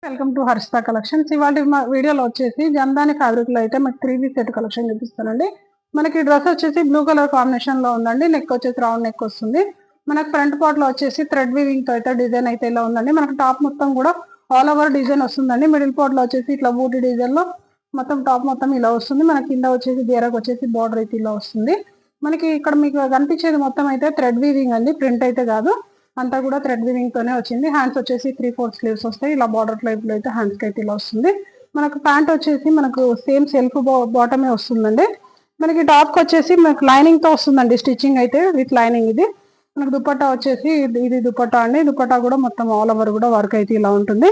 Welcome to Harshita collections. ఇవాళ మా వీడియోలో వచ్చేసి జందాని ఫ్యాబ్రిక్ లో అయితే మనకి 3 సెట్ కలెక్షన్ చూపిస్తానండి. మనకి డ్రెస్ వచ్చేసి బ్లూ కలర్ కాంబినేషన్ లో ఉందండి. నెక్ వచ్చేసి రౌండ్ నెక్ వస్తుంది. మనకి ఫ్రంట్ పార్ట్ లో వచ్చేసి థ్రెడ్ వీవింగ్ తో అయితే డిజైన్ అయితే ఇలా ఉందండి. మనకి టాప్ మొత్తం కూడా ఆల్ ఓవర్ డిజైన్ వస్తుందండి. మిడిల్ పార్ట్ లో వచ్చేసి ఇట్లా బూటీ డిజైన్ లో మొత్తం టాప్ మొత్తం ఇలా వస్తుంది. మనకి కింద వచ్చేసి బీరకు వచ్చేసి బార్డర్ అయితే ఇలా వస్తుంది. మనకి ఇక్కడ మీకు కనిపించేది మొత్తం అయితే థ్రెడ్ వీవింగ్ అండి, ప్రింట్ అయితే కాదు. అంతా కూడా థ్రెడ్ వీవింగ్ తోనే వచ్చింది. హ్యాండ్స్ వచ్చేసి 3/4 స్లీవ్స్ వస్తాయి. ఇలా బార్డర్ టైప్ లో అయితే హ్యాండ్స్ కి అయితే ఇలా వస్తుంది. మనకు ప్యాంట్ వచ్చేసి మనకు సేమ్ సెల్ఫ్ బాటమే వస్తుందండి. మనకి టాప్ కి వచ్చేసి మనకి లైనింగ్ తో వస్తుందండి. స్టిచ్చింగ్ అయితే విత్ లైనింగ్. ఇది మనకు దుపట్టా వచ్చేసి ఇది దుపట్టా అండి. దుపట్టా కూడా మొత్తం ఆల్ ఓవర్ కూడా వర్క్ అయితే ఇలా ఉంటుంది.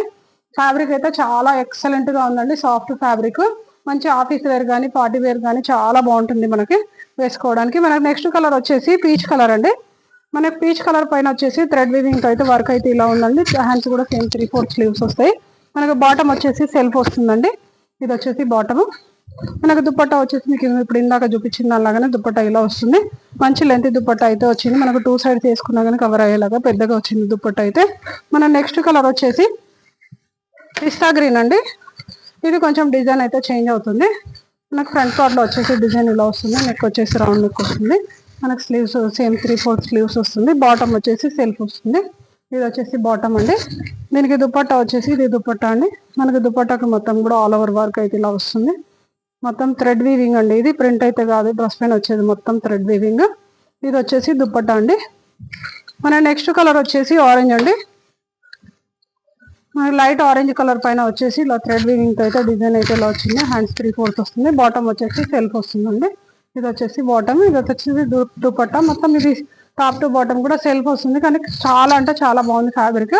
ఫ్యాబ్రిక్ అయితే చాలా ఎక్సలెంట్ గా ఉందండి. సాఫ్ట్ ఫ్యాబ్రిక్, మంచి ఆఫీస్ వేర్ కానీ పార్టీ వేర్ కానీ చాలా బాగుంటుంది మనకి వేసుకోవడానికి. మనకి నెక్స్ట్ కలర్ వచ్చేసి పీచ్ కలర్ అండి. మనకి పీచ్ కలర్ పైన వచ్చేసి థ్రెడ్ వీవింగ్ తో అయితే వర్క్ అయితే ఇలా ఉందండి. హ్యాండ్స్ కూడా సేమ్ 3/4 స్లీవ్స్ వస్తాయి. మనకు బాటమ్ వచ్చేసి సెల్ఫ్ వస్తుందండి. ఇది వచ్చేసి బాటమ్. మనకు దుపట్టా వచ్చేసి మీకు ఇప్పుడు ఇందాక చూపించింది అలాగానే దుపట్టా ఇలా వస్తుంది. మంచి లెంత్ దుపట్టా అయితే వచ్చింది. మనకు 2 సైడ్స్ వేసుకున్నా కానీ కవర్ అయ్యేలాగా పెద్దగా వచ్చింది దుపట్టా అయితే. మన నెక్స్ట్ కలర్ వచ్చేసి పిస్తా గ్రీన్ అండి. ఇది కొంచెం డిజైన్ అయితే చేంజ్ అవుతుంది. మనకు ఫ్రంట్ పార్ట్ లో వచ్చేసి డిజైన్ ఇలా వస్తుంది. నెక్ వచ్చేసి రౌండ్ నెక్ వస్తుంది. మనకు స్లీవ్స్ సేమ్ 3/4 స్లీవ్స్ వస్తుంది. బాటమ్ వచ్చేసి సెల్ఫ్ వస్తుంది. ఇది వచ్చేసి బాటమ్ అండి. దీనికి దుపట్టా వచ్చేసి ఇది దుపట్టా అండి. మనకి దుపట్టాకి మొత్తం కూడా ఆల్ ఓవర్ వర్క్ అయితే ఇలా వస్తుంది. మొత్తం థ్రెడ్ వీవింగ్ అండి. ఇది ప్రింట్ అయితే కాదు, డ్రెస్ పైన వచ్చేది మొత్తం థ్రెడ్ వీవింగ్. ఇది వచ్చేసి దుపట్టా అండి. మన నెక్స్ట్ కలర్ వచ్చేసి ఆరెంజ్ అండి. మనకి లైట్ ఆరెంజ్ కలర్ పైన వచ్చేసి ఇలా థ్రెడ్ వీవింగ్ తో అయితే డిజైన్ అయితే ఇలా వచ్చింది. హ్యాండ్స్ 3/4 వస్తుంది. బాటమ్ వచ్చేసి సెల్ఫ్ వస్తుందండి. ఇది వచ్చేసి బాటమ్, ఇది వచ్చేసి దుపట్టా. మొత్తం ఇది టాప్ టు బాటమ్ కూడా సెల్ఫ్ వస్తుంది. కానీ చాలా అంటే చాలా బాగుంది ఫ్యాబ్రిక్.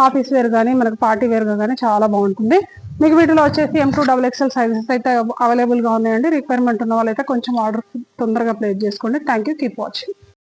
ఆఫీస్ వేర్ కానీ మనకి పార్టీ వేర్ గా కానీ చాలా బాగుంటుంది. మీకు వీటిలో వచ్చేసి M2 XXL సైజెస్ అయితే అవైలబుల్ గా ఉన్నాయండి. రిక్వైర్మెంట్ ఉన్న వాళ్ళైతే కొంచెం ఆర్డర్ తొందరగా ప్లేస్ చేసుకోండి. Thank you, keep watching.